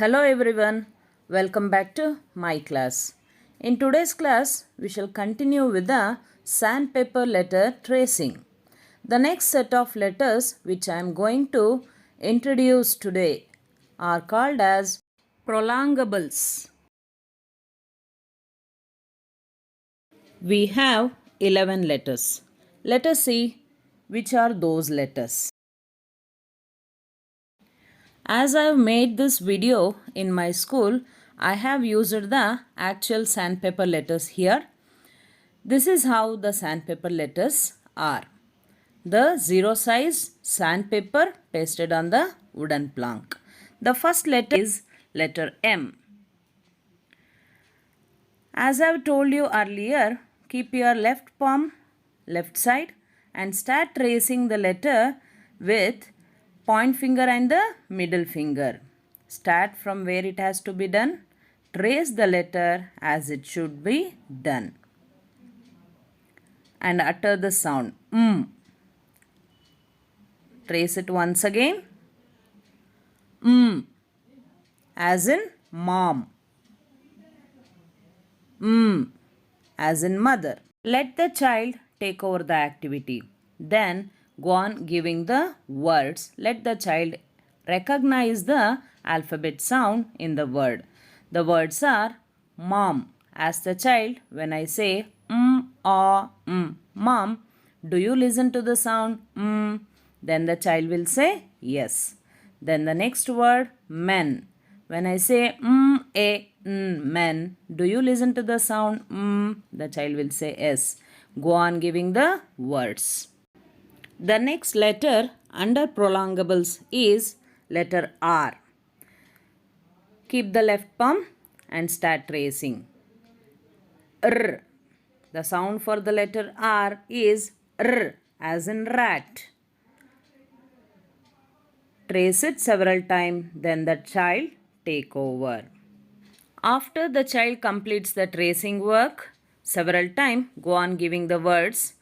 Hello everyone, welcome back to my class. In today's class, we shall continue with the sandpaper letter tracing. The next set of letters which I am going to introduce today are called as prolongables. We have 11 letters. Let us see which are those letters. As I have made this video in my school, I have used the actual sandpaper letters here. This is how the sandpaper letters are. The zero size sandpaper pasted on the wooden plank. The first letter is letter M. As I have told you earlier, keep your left palm left side and start tracing the letter with point finger and the middle finger. Start from where it has to be done. Trace the letter as it should be done. And utter the sound Trace it once again. As in mom. As in mother. Let the child take over the activity. Then go on giving the words. Let the child recognize the alphabet sound in the word. The words are mom. Ask the child, when I say mom, do you listen to the sound Then the child will say yes. Then the next word men. When I say men, do you listen to the sound The child will say yes. Go on giving the words. The next letter under prolongables is letter R. Keep the left palm and start tracing. R. The sound for the letter R is R as in rat. Trace it several times, then the child take over. After the child completes the tracing work several times, go on giving the words.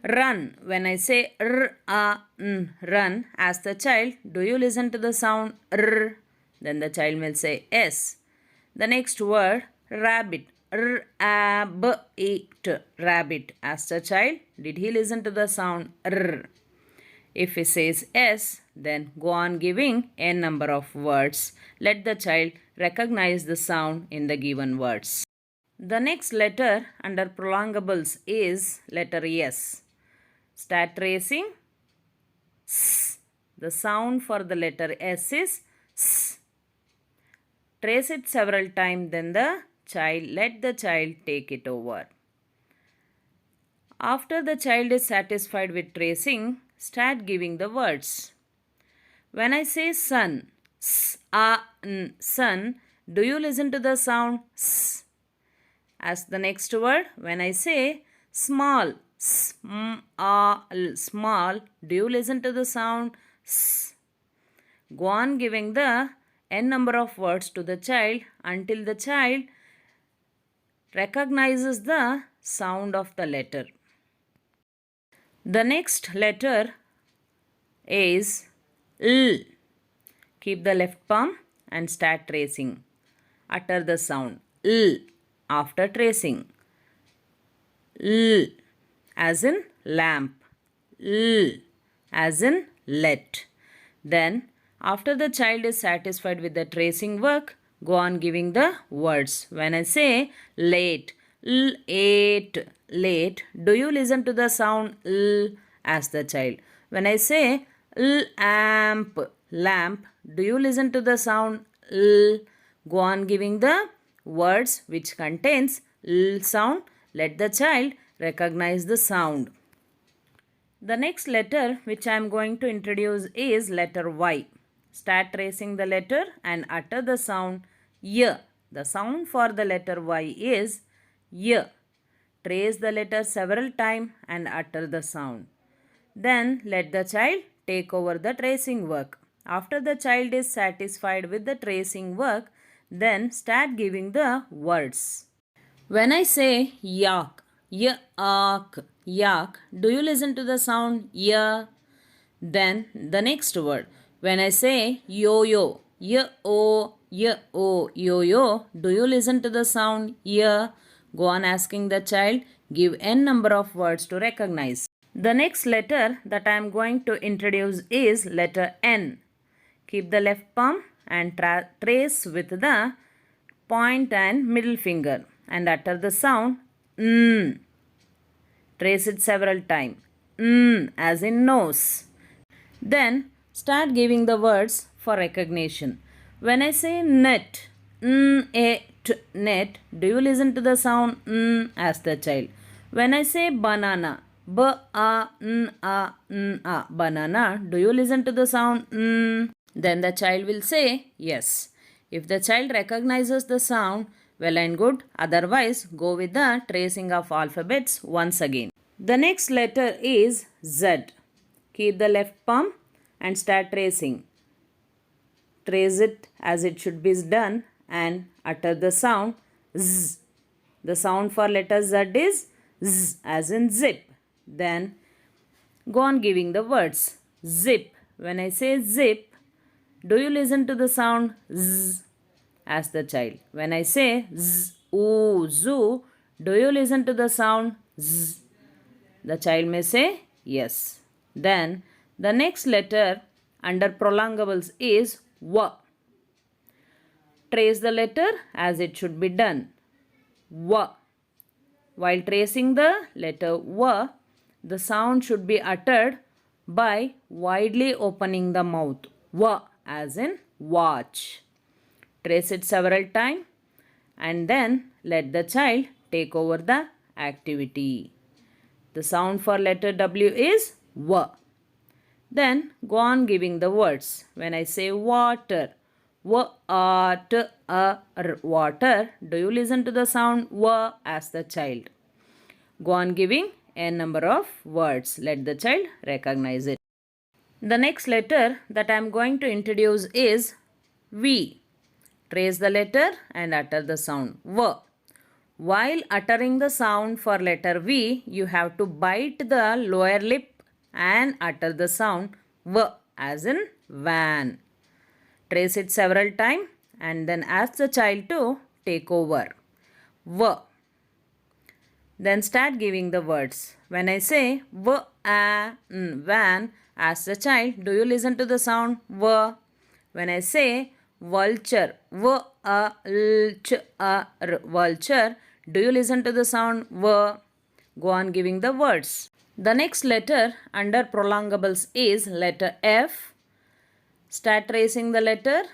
Run. When I say run, ask the child, do you listen to the sound r? Then the child will say yes. The next word, rabbit. Rabbit. Ask the child, did he listen to the sound r? If he says yes, then go on giving n number of words. Let the child recognize the sound in the given words. The next letter under prolongables is letter S. Start tracing. S. The sound for the letter S is S. Trace it several times, then let the child take it over. After the child is satisfied with tracing, start giving the words. When I say sun, sun, do you listen to the sound s? As the next word, when I say small, small, do you listen to the sound s? Go on giving the n number of words to the child until the child recognizes the sound of the letter. The next letter is L. Keep the left palm and start tracing. Utter the sound L after tracing. L as in lamp. L as in let. Then after the child is satisfied with the tracing work, go on giving the words. When I say late, late, late, do you listen to the sound L? Ask the child. When I say lamp, lamp, do you listen to the sound L? Go on giving the words which contains L sound. Let the child recognize the sound. The next letter which I am going to introduce is letter Y. Start tracing the letter and utter the sound Y. The sound for the letter Y is Y. Trace the letter several times and utter the sound. Then let the child take over the tracing work. After the child is satisfied with the tracing work, then start giving the words. When I say yak, yak, yak, do you listen to the sound ya? Then the next word. When I say yo-yo, yo-o, Y-O, yo-yo. Do you listen to the sound Y? Go on asking the child. Give n number of words to recognize. The next letter that I am going to introduce is letter N. Keep the left palm and trace with the point and middle finger and utter the sound N. Trace it several times. N as in nose. Then start giving the words for recognition. When I say net, net, do you listen to the sound N? Ask the child. When I say banana, B-A-N-A-N-A, banana, do you listen to the sound N? Then the child will say yes. If the child recognizes the sound, well and good. Otherwise, go with the tracing of alphabets once again. The next letter is Z. Keep the left palm and start tracing. Trace it as it should be done and utter the sound Z. The sound for letter Z is Z as in zip. Then go on giving the words. Zip. When I say zip, do you listen to the sound Z? Ask the child. When I say Z, oo, zoo, do you listen to the sound Z? The child may say yes. Then the next letter under prolongables is W. Trace the letter as it should be done. W. While tracing the letter W, the sound should be uttered by widely opening the mouth. W as in watch. Trace it several times and then let the child take over the activity. The sound for letter W is W. Then go on giving the words. When I say water, W-A-T-A-R, water, do you listen to the sound W? Ask the child. Go on giving a number of words. Let the child recognize it. The next letter that I am going to introduce is V. Trace the letter and utter the sound V. While uttering the sound for letter V, you have to bite the lower lip and utter the sound V as in van. Trace it several times and then ask the child to take over. V. Then start giving the words. When I say van, ask the child, do you listen to the sound V? When I say vulture, vulture, do you listen to the sound V? Go on giving the words. The next letter under prolongables is letter F. Start tracing the letter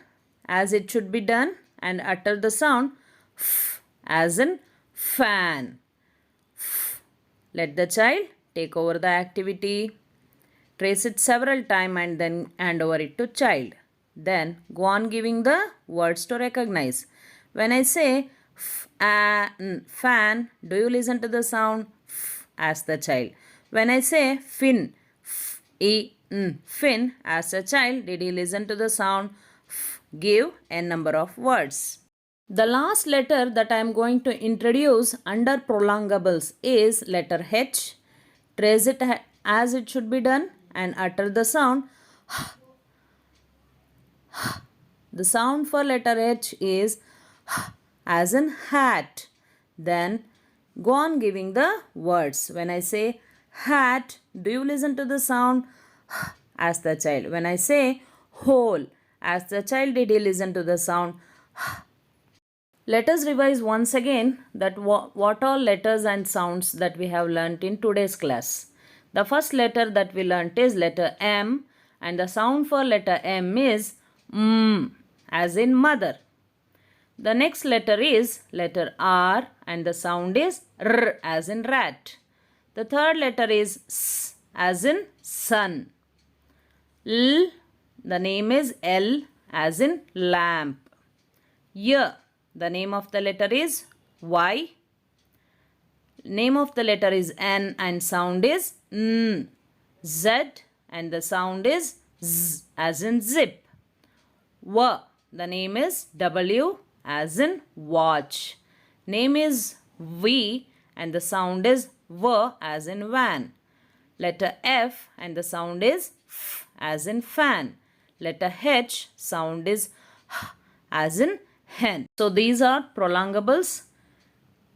as it should be done and utter the sound F as in fan. F. Let the child take over the activity. Trace it several times and then hand over it to child. Then go on giving the words to recognize. When I say fan, do you listen to the sound F? Ask the child. When I say fin, fin, ask the child, did he listen to the sound F? Give a number of words. The last letter that I am going to introduce under prolongables is letter H. Trace it as it should be done and utter the sound. The sound for letter H is as in hat. Then go on giving the words. When I say hat, do you listen to the sound? Ask the child. When I say hole, ask the child, did he listen to the sound? Let us revise once again that what all letters and sounds that we have learnt in today's class. The first letter that we learnt is letter M, and the sound for letter M is as in mother. The next letter is letter R, and the sound is R as in rat. The third letter is S as in sun. L, the name is L as in lamp. Y, the name of the letter is Y. Name of the letter is N and sound is N. Z, and the sound is Z as in zip. W, the name is W as in watch. Name is V and the sound is V as in van. Letter F and the sound is F as in fan. Letter H, sound is H as in hen. So these are prolongables.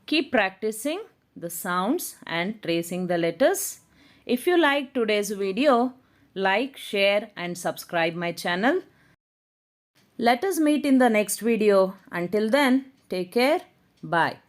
Keep practicing the sounds and tracing the letters. If you like today's video, like, share and subscribe my channel. Let us meet in the next video. Until then, take care. Bye.